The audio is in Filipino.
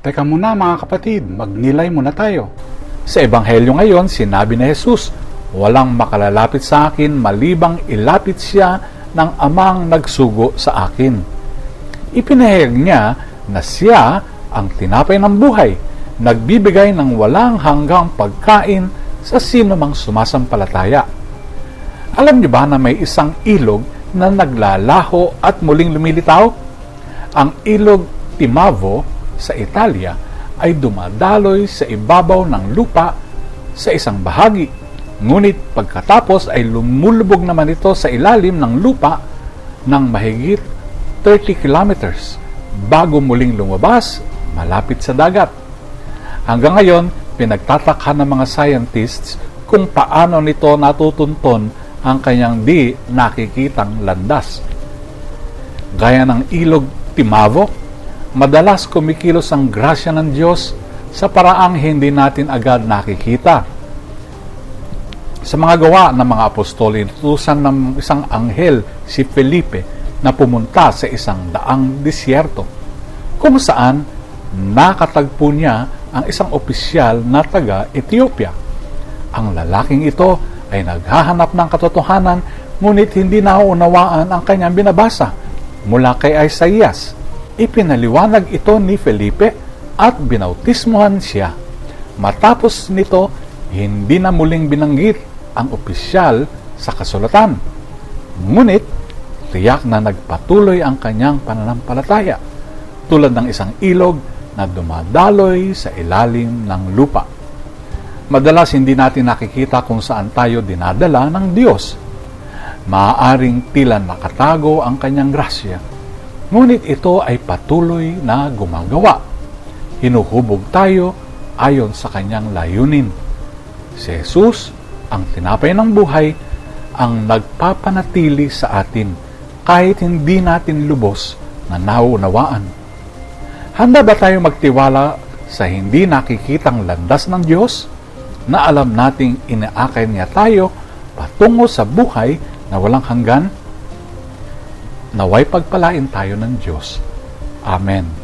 Teka muna mga kapatid, magnilay muna tayo. Sa Ebanghelyo ngayon, sinabi ni Jesus, walang makalalapit sa akin malibang ilapit siya ng amang nagsugo sa akin. Ipinahayag niya na siya ang tinapay ng buhay, nagbibigay ng walang hanggang pagkain sa sino mang sumasampalataya. Alam niyo ba na may isang ilog na naglalaho at muling lumilitaw? Ang ilog Timavo sa Italia ay dumadaloy sa ibabaw ng lupa sa isang bahagi. Ngunit pagkatapos ay lumulubog naman ito sa ilalim ng lupa ng mahigit 30 kilometers bago muling lumabas malapit sa dagat. Hanggang ngayon, pinagtatakha ng mga scientists kung paano nito natutunton ang kanyang di nakikitang landas. Gaya ng ilog Timavo, madalas kumikilos ang grasya ng Diyos sa paraang hindi natin agad nakikita. Sa mga gawa ng mga apostol, inutusan ng isang anghel si Felipe na pumunta sa isang daang disyerto, kung saan nakatagpo niya ang isang opisyal na taga Ethiopia. Ang lalaking ito ay naghahanap ng katotohanan, ngunit hindi nauunawaan ang kanyang binabasa mula kay Isaias. Ipinaliwanag ito ni Felipe at binautismuhan siya. Matapos nito, hindi na muling binanggit ang opisyal sa kasulatan. Ngunit, tiyak na nagpatuloy ang kanyang pananampalataya, tulad ng isang ilog na dumadaloy sa ilalim ng lupa. Madalas hindi natin nakikita kung saan tayo dinadala ng Diyos. Maaaring tila nakatago ang kanyang grasya, ngunit ito ay patuloy na gumagawa. Hinuhubog tayo ayon sa kanyang layunin. Si Jesus, ang tinapay ng buhay, ang nagpapanatili sa atin kahit hindi natin lubos na nauunawaan. Handa ba tayo magtiwala sa hindi nakikitang landas ng Diyos na alam nating inaakay niya tayo patungo sa buhay na walang hanggan? Naway pagpalain tayo ng Diyos. Amen.